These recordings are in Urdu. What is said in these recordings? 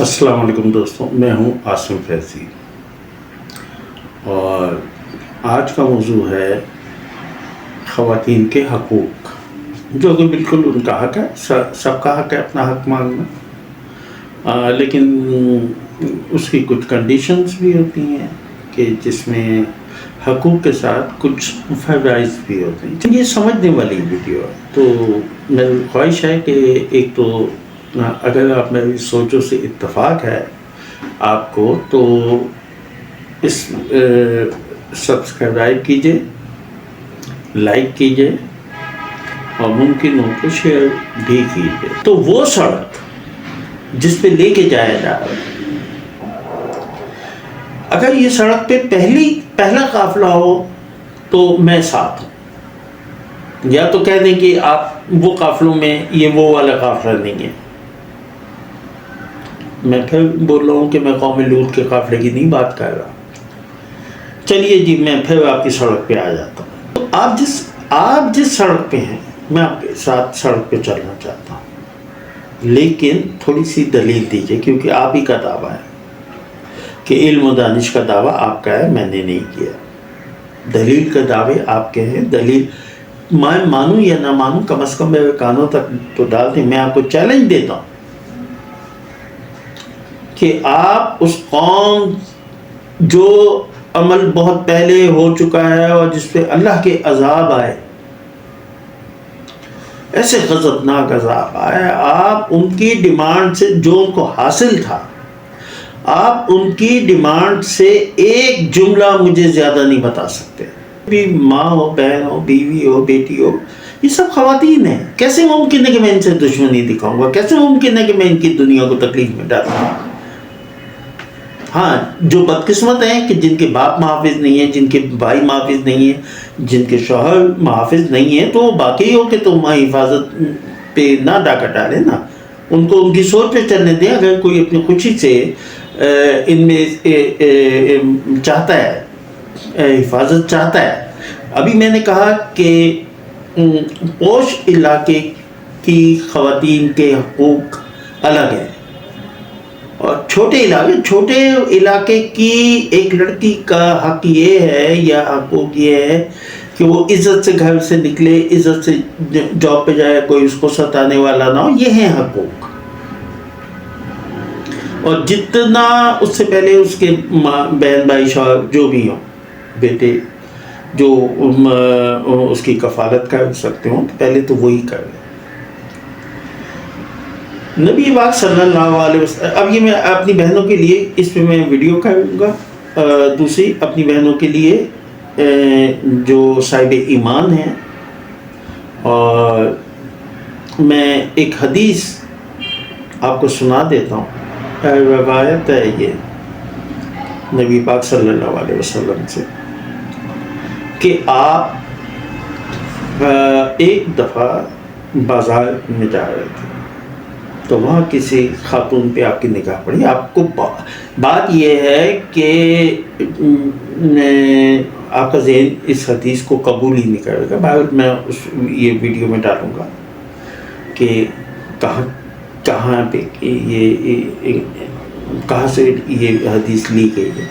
السلام علیکم دوستوں، میں ہوں عاصم فیضی اور آج کا موضوع ہے خواتین کے حقوق، جو کہ بالکل ان کا حق ہے، سب کا حق ہے اپنا حق مانگنا، لیکن اس کی کچھ کنڈیشنز بھی ہوتی ہیں کہ جس میں حقوق کے ساتھ کچھ فرائض بھی ہوتے ہیں۔ یہ سمجھنے والی ویڈیو ہے، تو میری خواہش ہے کہ ایک تو اگر آپ میری سوچوں سے اتفاق ہے آپ کو تو اس سبسکرائب کیجئے، لائک کیجئے اور ممکن ہو تو شیئر بھی کیجئے۔ تو وہ سڑک جس پہ لے کے جایا جا رہا ہے، اگر یہ سڑک پہ پہلا قافلہ ہو تو میں ساتھ ہوں، یا تو کہہ دیں کہ آپ وہ قافلوں میں یہ وہ والا قافلہ نہیں ہے۔ میں پھر بول رہا ہوں کہ میں قوم لوط کے قافلے کی نہیں بات کر رہا۔ چلیے جی، میں پھر آپ کی سڑک پہ آ جاتا ہوں۔ تو آپ جس سڑک پہ ہیں، میں آپ کے ساتھ سڑک پہ چلنا چاہتا ہوں، لیکن تھوڑی سی دلیل دیجیے، کیونکہ آپ ہی کا دعویٰ ہے کہ علم و دانش کا دعویٰ آپ کا ہے، میں نے نہیں کیا۔ دلیل کا دعوے آپ کے ہیں، دلیل میں مانوں یا نہ مانوں، کم از کم میرے کانوں تک تو ڈال دیں۔ میں آپ کو چیلنج دیتا ہوں کہ آپ اس قوم جو عمل بہت پہلے ہو چکا ہے اور جس پہ اللہ کے عذاب آئے، ایسے غضبناک عذاب آئے، آپ ان کی ڈیمانڈ سے جو ان کو حاصل تھا، آپ ان کی ڈیمانڈ سے ایک جملہ مجھے زیادہ نہیں بتا سکتے۔ بھی ماں ہو، بہن ہو، بیوی ہو، بیٹی ہو، یہ سب خواتین ہیں۔ کیسے ممکن ہے کہ میں ان سے دشمنی دکھاؤں گا؟ کیسے ممکن ہے کہ میں ان کی دنیا کو تکلیف میں ڈالوں گا؟ ہاں، جو بدقسمت ہیں کہ جن کے باپ محافظ نہیں ہیں، جن کے بھائی محافظ نہیں ہیں، جن کے شوہر محافظ نہیں ہیں، تو باقی ہو کہ تم حفاظت پہ نہ ڈاکہ ڈالیں نا، ان کو ان کی سوچ پہ چلنے دیں۔ اگر کوئی اپنی خوشی سے ان میں چاہتا ہے، حفاظت چاہتا ہے۔ ابھی میں نے کہا کہ پوش علاقے کی خواتین کے حقوق الگ ہیں، اور چھوٹے علاقے کی ایک لڑکی کا حق یہ ہے یا حقوق یہ ہے کہ وہ عزت سے گھر سے نکلے، عزت سے جاب پہ جائے، کوئی اس کو ستانے والا نہ ہو۔ یہ ہیں حقوق، اور جتنا اس سے پہلے اس کے بہن بھائی، شوہر جو بھی ہوں، بیٹے جو اس کی کفالت کر سکتے ہوں، پہلے تو وہی کرے۔ نبی پاک صلی اللہ علیہ وسلم، اب یہ میں اپنی بہنوں کے لیے اس پہ میں ویڈیو کروں گا، دوسری اپنی بہنوں کے لیے جو صاحب ایمان ہیں، اور میں ایک حدیث آپ کو سنا دیتا ہوں۔ روایت ہے یہ نبی پاک صلی اللہ علیہ وسلم سے کہ آپ ایک دفعہ بازار میں جا رہے تھے، تو وہاں کسی خاتون پہ آپ کی نگاہ پڑی۔ آپ کو بات یہ ہے کہ آپ کا ذہن اس حدیث کو قبول ہی نہیں کرے گا، بہرحال میں یہ ویڈیو میں ڈالوں گا کہ کہاں پہ کہاں سے یہ حدیث لی گئی ہے،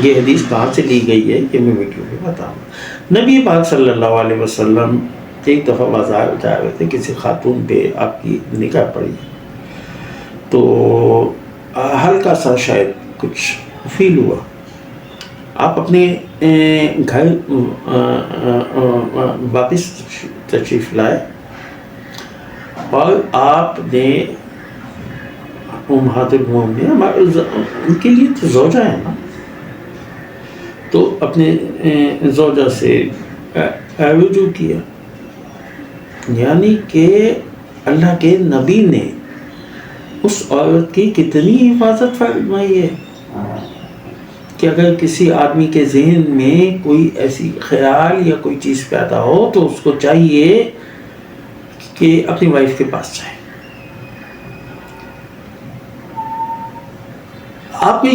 یہ حدیث کہاں سے لی گئی ہے، یہ میں ویڈیو میں بتاؤں گا۔ نبی پاک صلی اللہ علیہ وسلم ایک دفعہ بازار جا رہے تھے، کسی خاتون پہ آپ کی نگاہ پڑی، تو ہلکا سا شاید کچھ فیل ہوا۔ آپ اپنے گھر واپس تشریف لائے، اور آپ نے امہات المومنین، ان کے لیے تو زوجہ ہے نا، تو اپنے زوجہ سے رجوع کیا۔ یعنی کہ اللہ کے نبی نے اس عورت کی کتنی حفاظت فرمائی ہے کہ اگر کسی آدمی کے ذہن میں کوئی ایسی خیال یا کوئی چیز پیدا ہو تو اس کو چاہیے کہ اپنی وائف کے پاس جائے۔ آپ کو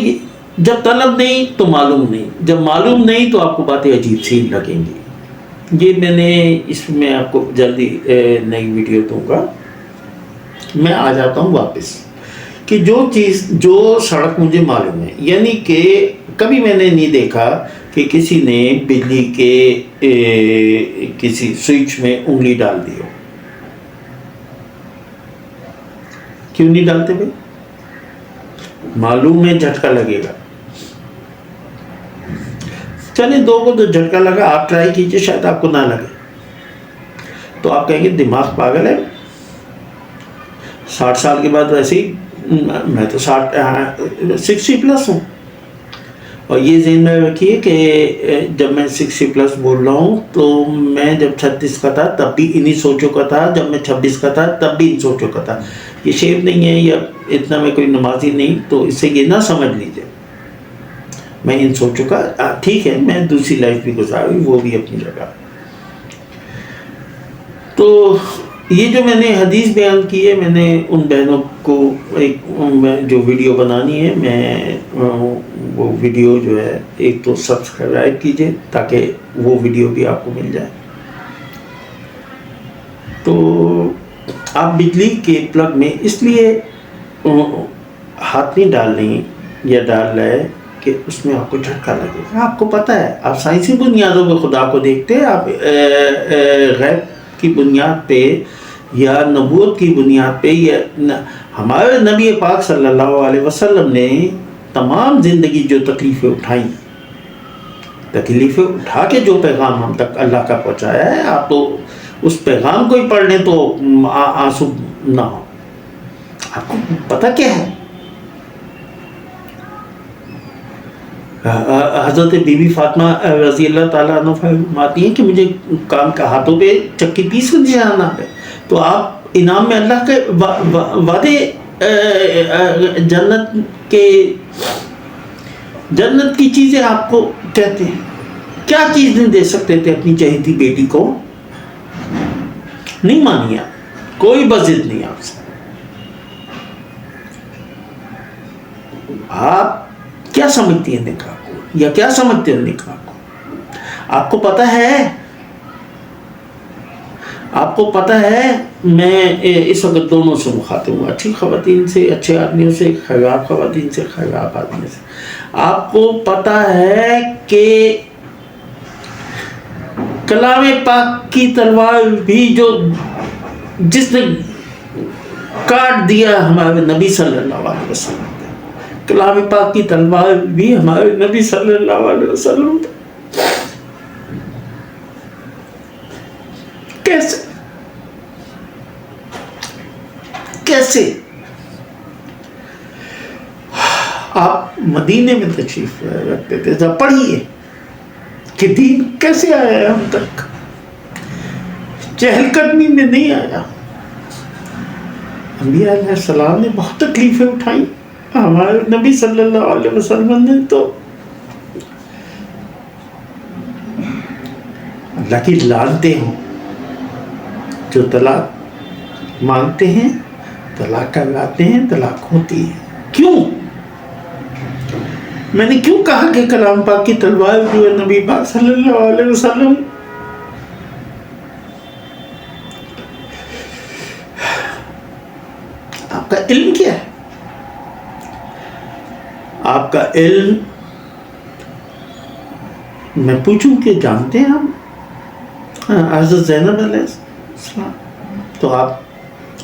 جب طلب نہیں تو معلوم نہیں، جب معلوم نہیں تو آپ کو باتیں عجیب سی لگیں گی۔ یہ میں نے اس میں آپ کو جلدی نئی ویڈیو دوں گا۔ میں آ جاتا ہوں واپس کہ جو سڑک مجھے معلوم ہے، یعنی کہ کبھی میں نے نہیں دیکھا کہ کسی نے بجلی کے کسی سوئچ میں انگلی ڈال دی ہو. کیوں نہیں ڈالتے بھائی؟ معلوم ہے جھٹکا لگے گا. چلے دو کو تو جھٹکا لگا، آپ ٹرائی کیجئے، شاید آپ کو نہ لگے. تو آپ کہیں گے دماغ پاگل ہے، 60 سال کے بعد ویسے ہی، میں تو 60 پلس ہوں. اور یہ ذہن میں رکھیے کہ جب میں 60 پلس بول رہا ہوں تو میں جب 36 کا تھا تب بھی انہی سوچوں کا تھا، جب میں 26 کا تھا تب بھی ان سوچوں کا تھا. یہ شیپ نہیں ہے یا اتنا میں کوئی نمازی نہیں، تو اس سے یہ نہ سمجھ لیجیے میں ان سوچوں کا. ٹھیک ہے، میں دوسری لائف بھی گزاری، وہ بھی اپنی جگہ. تو یہ جو میں نے حدیث بیان کی ہے، میں نے ان بہنوں کو ایک جو ویڈیو بنانی ہے، میں وہ ویڈیو جو ہے ایک تو سبسکرائب کیجئے تاکہ وہ ویڈیو بھی آپ کو مل جائے. تو آپ بجلی کے پلگ میں اس لیے ہاتھ نہیں ڈال لیں یا ڈال رہے کہ اس میں آپ کو جھٹکا لگے گا. آپ کو پتہ ہے، آپ سائنسی بنیادوں پہ خدا کو دیکھتے ہیں، آپ غیب کی بنیاد پہ یا نبوت کی بنیاد پہ، یا ہمارے نبی پاک صلی اللہ علیہ وسلم نے تمام زندگی جو تکلیفیں اٹھائیں، تکلیفیں اٹھا کے جو پیغام ہم تک اللہ کا پہنچایا ہے، آپ تو اس پیغام کو ہی پڑھ لیں تو آنسو نہ ہو. آپ کو پتہ کیا ہے؟ حضرت بی بی فاطمہ رضی اللہ تعالیٰ عنہ فرماتی ہیں کہ مجھے کام کا ہاتھوں پہ چکی پیس کے نشانہ ہے. تو آپ انعام میں اللہ کے وعدے، جنت کی چیزیں آپ کو کہتے ہیں. کیا چیز نہیں دے سکتے تھے اپنی چہیتی بیٹی کو؟ نہیں مانی آپ، کوئی بضد نہیں آپ سے. آپ کیا سمجھتی ہیں نکاح کو، یا کیا سمجھتے ہیں نکاح کو؟ آپ کو پتہ ہے، آپ کو پتہ ہے، میں اس وقت دونوں سے مخاطب ہوں، اچھی خواتین سے، اچھے آدمیوں سے، خراب خواتین سے، خراب آدمیوں سے. آپ کو پتہ ہے کہ کلام پاک کی تلوار بھی جس نے کاٹ دیا ہمارے نبی صلی اللہ علیہ وسلم، کلام پاک کی تلوار بھی ہمارے نبی صلی اللہ علیہ وسلم. کیسے آپ مدینے میں تشریف رکھتے تھے؟ جب پڑھیے کہ دین کیسے آیا ہے ہم تک، چہل قدمی میں نہیں آیا. انبیاء علیہ السلام نے بہت تکلیفیں اٹھائیں، ہمارے نبی صلی اللہ علیہ وسلم نے تو اللہ کی لعنتیں ہوں. جو طلاق مانگتے ہیں، طلاق کرواتے ہیں، طلاق ہوتی ہے. کیوں؟ میں نے کیوں کہا کہ کلام پاک کی تلوار جو ہے نبی پاک صلی اللہ علیہ وسلم؟ آپ کا علم کیا ہے؟ آپ کا علم، میں پوچھوں کہ جانتے ہیں آپ حضرت زینب علیہ السلام؟ تو آپ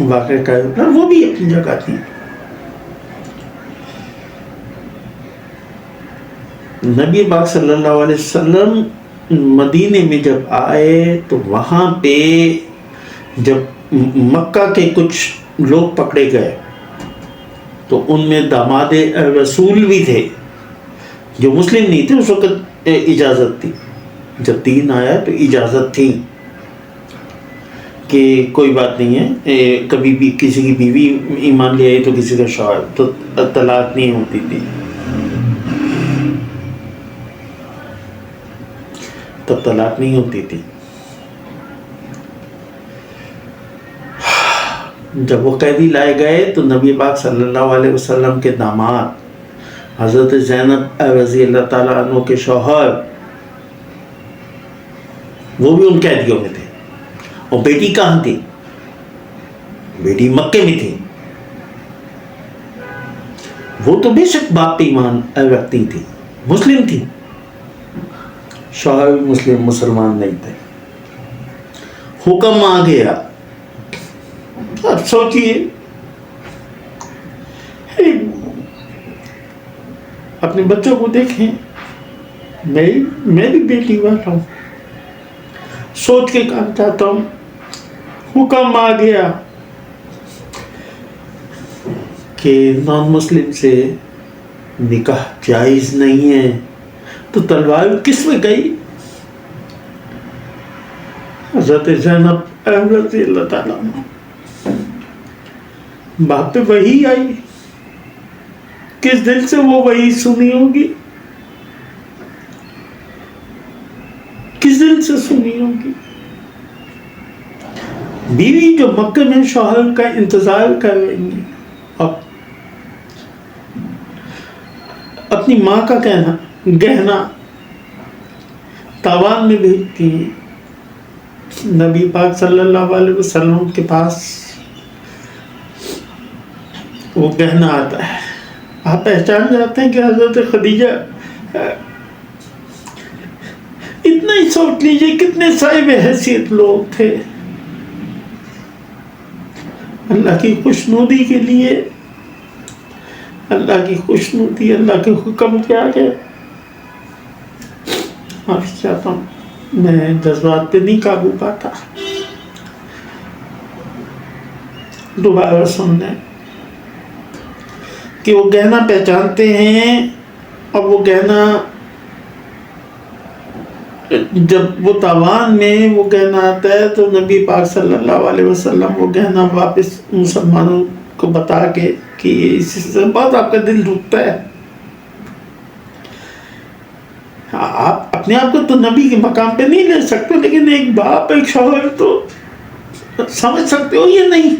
واقعہ کا وہ بھی اپنی جگہ تھی. نبی پاک صلی اللہ علیہ وسلم مدینے میں جب آئے تو وہاں پہ جب مکہ کے کچھ لوگ پکڑے گئے تو ان میں داماد رسول بھی تھے جو مسلم نہیں تھے. اس وقت اجازت تھی، جب دین آیا تو اجازت تھی کہ کوئی بات نہیں ہے، کبھی بھی کسی کی بیوی ایمان لے آئی تو کسی کا شوہر، تو طلاق نہیں ہوتی تھی. تب طلاق نہیں ہوتی تھی. جب وہ قیدی لائے گئے تو نبی پاک صلی اللہ علیہ وسلم کے داماد حضرت زینب رضی اللہ تعالیٰ عنہ کے شوہر، وہ بھی ان قیدیوں میں تھے. اور بیٹی کہاں تھی؟ بیٹی مکے میں تھی. وہ تو بے شک باپ پہ ایمان رکھتی تھی، مسلم تھی، شوہر مسلمان نہیں تھے. حکم آ گیا. اب سوچئے اپنے بچوں کو دیکھیں، میں بھی بیٹی والا ہوں، سوچ کے کہنا چاہتا ہوں حکم آ گیا کہ نان مسلم سے نکاح جائز نہیں ہے، تو تلوار کس میں گئی؟ حضرت زینب رضی اللہ تعالیٰ عنہ، باپ پہ وحی آئی، کس دل سے وہ وحی سنی ہوگی، کس دل سے سنی ہوگی؟ بیوی جو مکہ میں شوہر کا انتظار کر رہی ہیں، اب اپنی ماں کا گہنا تاوان میں بھیجتی ہیں، نبی پاک صلی اللہ علیہ وسلم کے پاس وہ گہنا آتا ہے. آپ پہچان جاتے ہیں کہ حضرت خدیجہ، اتنا ہی سوچ لیجئے کتنے صاحب حیثیت لوگ تھے، اللہ کی خوشنودی کے لیے، اللہ کی خوشنودی، اللہ کے حکم کے آگے. معافی چاہتا ہوں، میں جذبات پہ نہیں قابو پاتا. دوبارہ سننا کہ وہ گہنا پہچانتے ہیں، اور وہ گہنا جب وہ تاوان میں وہ گہنا آتا ہے تو نبی پاک صلی اللہ علیہ وسلم وہ گہنا واپس مسلمانوں کو بتا کے کہ اس سے بہت آپ کا دل دکھتا ہے. آپ اپنے آپ کو تو نبی کے مقام پہ نہیں لے سکتے، لیکن ایک باپ ایک شوہر تو سمجھ سکتے ہو یا نہیں؟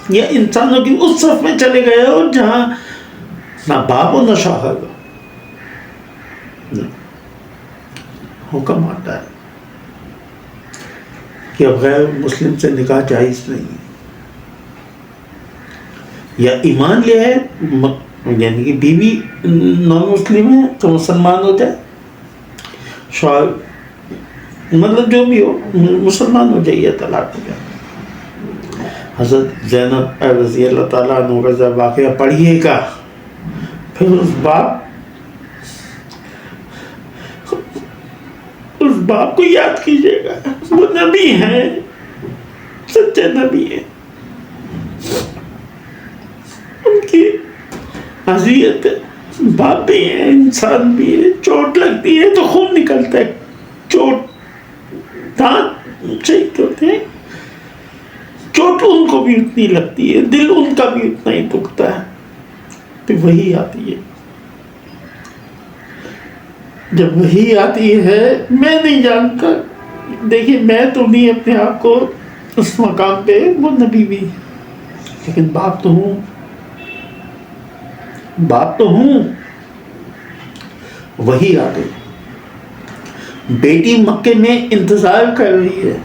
یا انسانوں کی اس صف میں چلے گئے ہو جہاں نہ باپ ہو نہ شوہر ہو. حکم آتا ہے کہ اب غیر مسلم سے نکاح جائز نہیں ہے. یا ایمان لے ہے، یعنی کہ بیوی نان مسلم ہے تو مسلمان ہو جائے، شوہر مطلب جو بھی ہو مسلمان ہو جائے، طلاق ہو جائے. حضرت زینب رضی اللہ تعالیٰ عنہ کا واقعہ پڑھیے گا، پھر اس باپ کو یاد کیجیے گا. وہ نبی ہیں، سچے نبی ہیں، ان کی اذیت، باپ بھی ہیں، انسان بھی ہے، چوٹ لگتی ہے تو خون نکلتا ہے، چوٹ دانت شہید ہوتے ہیں، چوٹ ان کو بھی اتنی لگتی ہے، دل ان کا بھی اتنا ہی دکھتا ہے. پھر وہی آتی ہے، جب وہی آتی ہے، میں نہیں جانتا، دیکھیے میں تو نہیں اپنے آپ کو اس مقام پہ، وہ نبی بھی، لیکن باپ تو ہوں، باپ تو ہوں. وہی آ گئی، بیٹی مکے میں انتظار کر رہی ہے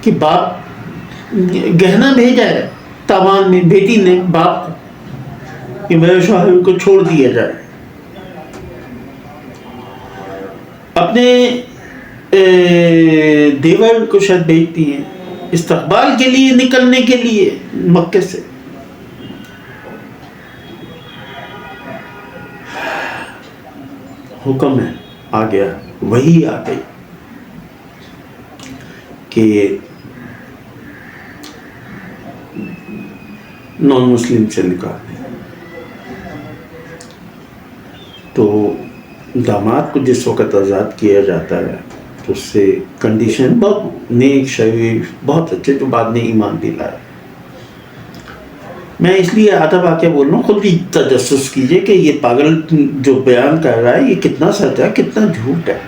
کہ باپ گہنا بھیجا ہے تاوان میں، بیٹی نے باپ کو کہ میرے شوہر کو چھوڑ دیا جائے. اپنے دیور کو شاید بھیجتی ہیں استقبال کے لیے، نکلنے کے لیے مکے سے. حکم ہے، آ گیا، وہی آ گئی کہ نان مسلم سے نکاح ہے. تو داماد کو جس وقت آزاد کیا جاتا ہے تو اس سے کنڈیشن بہت نیک، شریف، بہت اچھے، جو بعد میں ایمان بھی لائے. میں اس لیے آدھا واقعہ بول رہا ہوں، خود بھی تجسس کیجئے کہ یہ پاگل جو بیان کر رہا ہے یہ کتنا سچ ہے، کتنا جھوٹ ہے.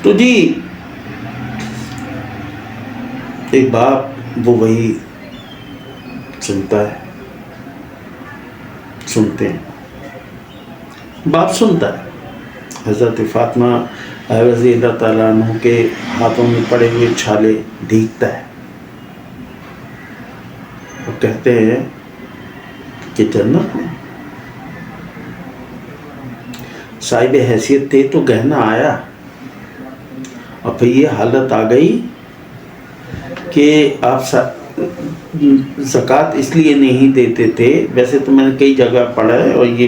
تو جی ایک باپ وہ وہی سنتا ہے، سنتے ہیں، باپ سنتا ہے. حضرت فاطمہ رضی اللہ تعالیٰ عنہ کے ہاتھوں میں پڑے ہوئے چھالے دیکھتا ہے اور کہتے ہیں کہ جنت میں صاحب حیثیت تھے تو گہنا آیا، اور پھر یہ حالت آ گئی کہ آپ زکوٰۃ اس لیے نہیں دیتے تھے. ویسے تو میں نے کئی جگہ پڑھا ہے اور یہ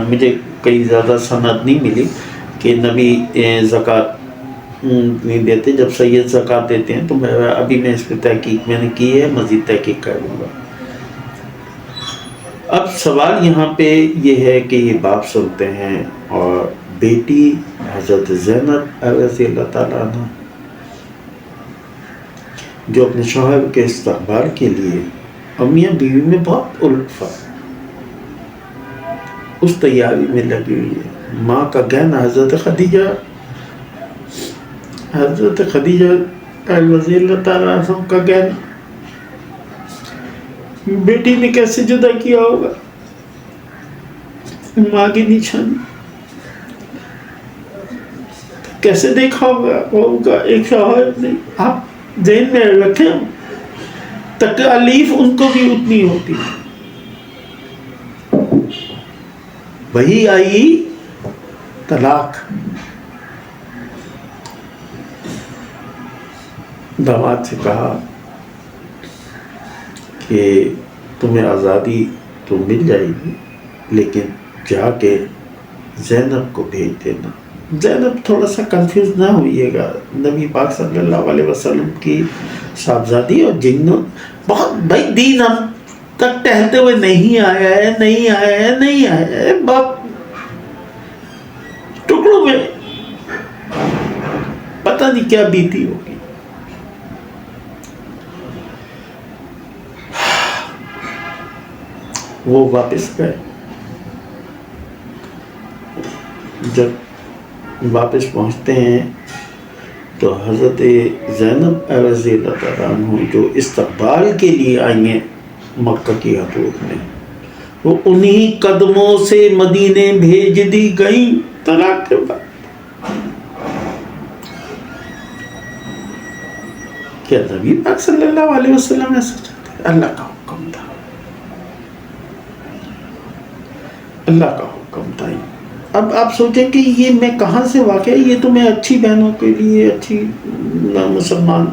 مجھے کئی زیادہ سند نہیں ملی کہ نبی زکوٰۃ نہیں دیتے. جب سید زکوٰۃ دیتے ہیں تو ابھی میں اس پہ تحقیق میں نے کی ہے، مزید تحقیق کر لوں گا. اب سوال یہاں پہ یہ ہے کہ یہ باپ سنتے ہیں اور بیٹی حضرت زینب رضی اللہ تعالیٰ عنہ جو اپنے شوہر کے استقبال کے لیے اور میاں بیوی میں بہت الفت اس تیاری میں لگی ہوئی ہے. ماں کا گہنا حضرت خدیجہ رضی اللہ تعالیٰ عنہ کا گہنا بیٹی نے کیسے جدا کیا ہوگا؟ ماں کی نشانی کیسے دیکھا ہوگا ایک شوہر نے. آپ ذہن میں رکھیں تکالیف ان کو بھی اتنی ہوتی. وہی آئی طلاق، داماد سے کہا کہ تمہیں آزادی تو مل جائے گی لیکن جا کے زینب کو بھیج دینا. زینب تھوڑا سا کنفیوز نہ ہوئیے گا، نبی پاک صلی اللہ علیہ وسلم کی صاحبزادی اور جنوں بہت بھائی دین ہم تک ٹہلتے ہوئے نہیں آیا ہے باپ ٹکڑوں میں پتہ نہیں کیا بیتی ہوگی. وہ واپس گئے. جب واپس پہنچتے ہیں تو حضرت زینب رضی اللہ تعالیٰ عنہ جو استقبال کے لیے آئی ہیں مکہ کی حدود میں، وہ انہی قدموں سے مدینے بھیج دی گئیں طلاق کے بعد. کیا نبی پاک صلی اللہ علیہ وسلم ایسا چاہتے؟ اللہ کا حکم تھا، اللہ کا حکم تھا. اب آپ سوچیں کہ یہ میں کہاں سے واقع ہے؟ یہ تو میں اچھی بہنوں کے لیے، اچھی مسلمان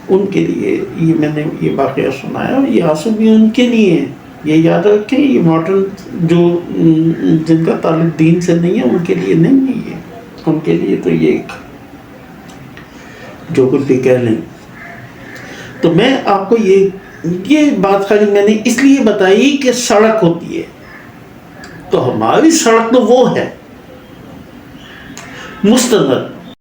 ان کے لیے یہ میں نے یہ واقعہ سنایا، اور یہ آنسو بھی ان کے لیے ہیں. یہ یاد رکھیں یہ ماڈرن جو جن کا تعلق دین سے نہیں ہے ان کے لیے نہیں ہے، یہ ان کے لیے تو یہ جو کچھ بھی کہہ لیں. تو میں آپ کو یہ بات خالی میں نے اس لیے بتائی کہ سڑک ہوتی ہے، تو ہماری سڑک تو وہ ہے مستند